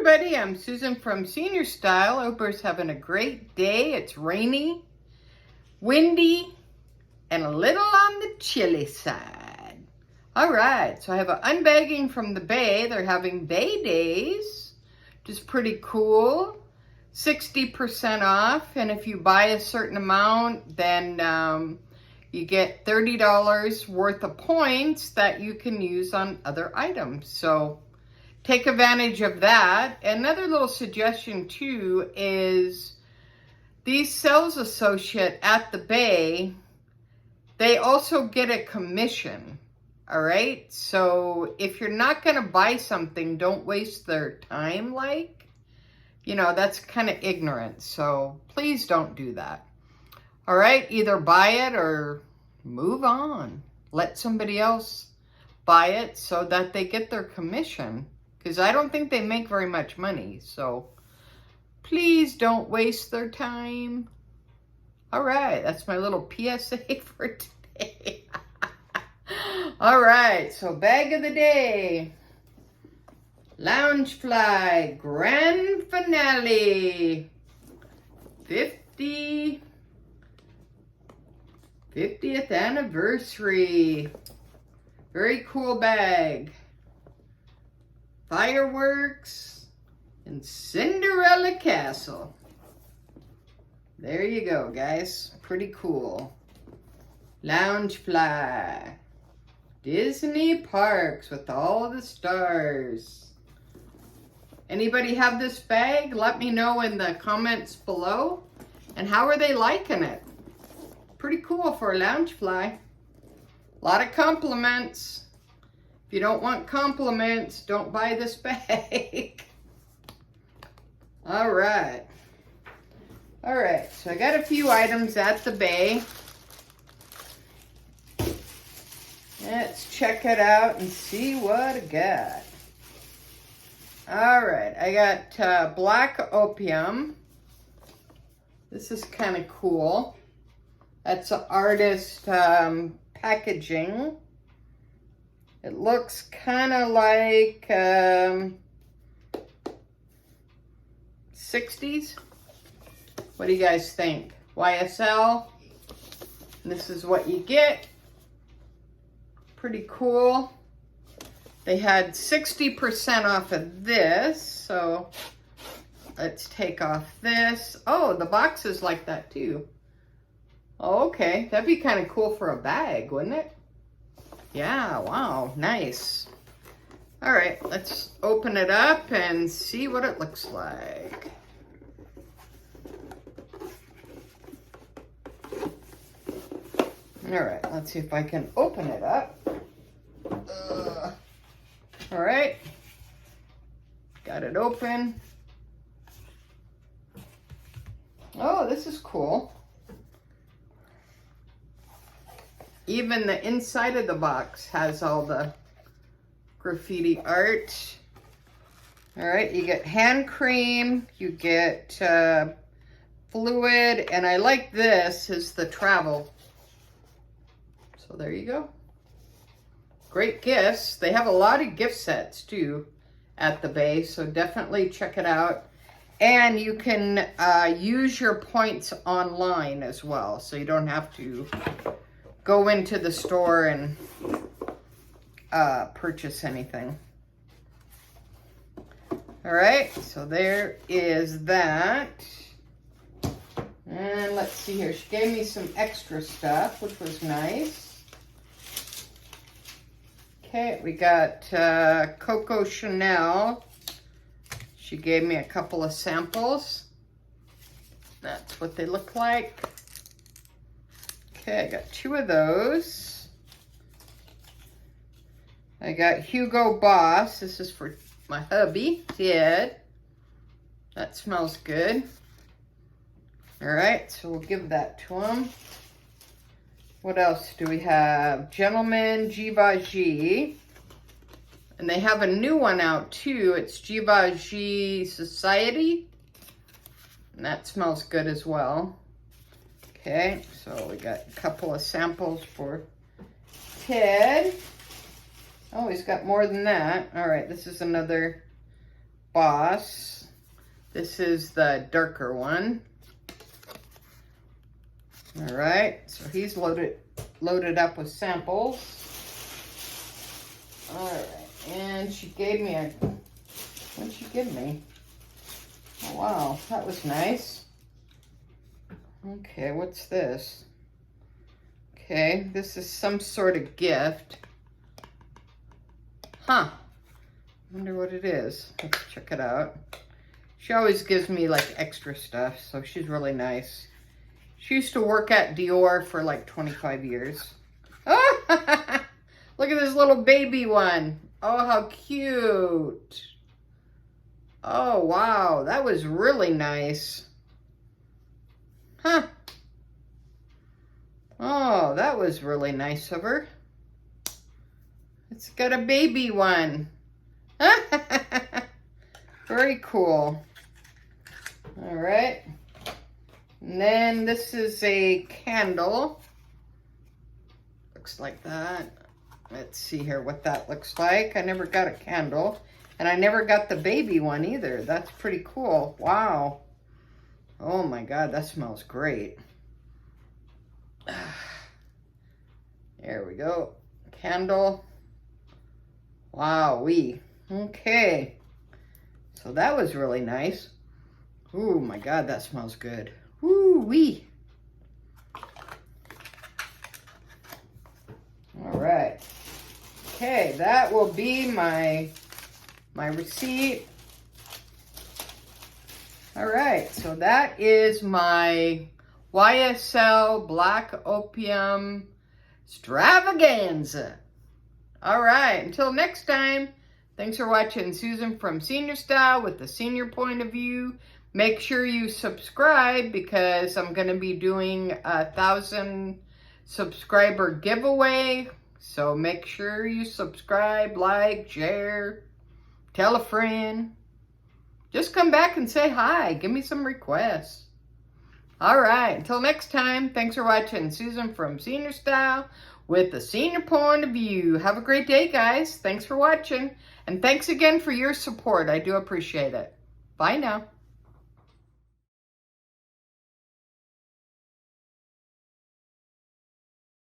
everybody, I'm Susan from Senior Style. Hope you're having a great day. It's rainy, windy, and a little on the chilly side. All right, so I have an unbagging from the Bay. They're having Bay Days, which is pretty cool. 60% off, and if you buy a certain amount, then you get $30 worth of points that you can use on other items. So take advantage of that. Another little suggestion too is these sales associate at the Bay, they also get a commission. All right. So if you're not going to buy something, don't waste their time. That's kind of ignorant. So please don't do that. All right. Either buy it or move on. Let somebody else buy it so that they get their commission. Because I don't think they make very much money. So please don't waste their time. All right. That's my little PSA for today. All right. So bag of the day. Loungefly Grand Finale. 50th anniversary. Very cool bag. Fireworks and Cinderella Castle. There you go, guys. Pretty cool. Loungefly. Disney Parks with all the stars. Anybody have this bag? Let me know in the comments below. And how are they liking it? Pretty cool for a Loungefly. A lot of compliments. If you don't want compliments, don't buy this bag. All right. All right, so I got a few items at the Bay. Let's check it out and see what I got. All right, I got black Opium. This is kind of cool. That's an artist packaging. It looks kind of like 60s. What do you guys think? YSL. This is what you get. Pretty cool. They had 60% off of this, so let's take off this. Oh, the box is like that too. Oh, okay, that'd be kind of cool for a bag, wouldn't it? Yeah, wow, nice. All right, let's open it up and see what it looks like. All right, let's see if I can open it up. All right, got it open. Oh, this is cool. Even the inside of the box has all the graffiti art. All right, you get hand cream, you get fluid, and I like this is the travel. So there you go. Great gifts. They have a lot of gift sets too at the Bay, so definitely check it out. And you can use your points online as well, so you don't have to go into the store and purchase anything. All right, so there is that. And let's see here. She gave me some extra stuff, which was nice. Okay, we got Coco Chanel. She gave me a couple of samples. That's what they look like. Okay, I got 2 of those. I got Hugo Boss. This is for my hubby, Ted. That smells good. All right, so we'll give that to him. What else do we have? Gentleman Givenchy. And they have a new one out too. It's Givenchy Society. And that smells good as well. Okay, so we got a couple of samples for Ted. Oh, he's got more than that. All right, this is another Boss. This is the darker one. All right, so he's loaded up with samples. All right, and she gave me a, what did she give me? Oh, wow, that was nice. Okay, what's this? Okay, this is some sort of gift. Huh. Wonder what it is. Let's check it out. She always gives me like extra stuff, so she's really nice. She used to work at Dior for like 25 years. Oh, look at this little baby one. Oh, how cute. Oh, wow. That was really nice. Huh. Oh, that was really nice of her. It's got a baby one. Very cool. All right. And then this is a candle. Looks like that. Let's see here what that looks like. I never got a candle. And I never got the baby one either. That's pretty cool. Wow. Oh my God, that smells great. There we go. Candle. Wow-wee. Okay. So that was really nice. Oh my God, that smells good. Woo-wee. All right. Okay, that will be my receipt. All right, so that is my YSL Black Opium Extravaganza. All right, until next time, thanks for watching Susan from Senior Style with the senior point of view. Make sure you subscribe because I'm going to be doing a 1,000 subscriber giveaway. So make sure you subscribe, like, share, tell a friend. Just come back and say hi. Give me some requests. All right, until next time, thanks for watching Susan from Senior Style with the senior point of view. Have a great day, guys. Thanks for watching. And thanks again for your support. I do appreciate it. Bye now.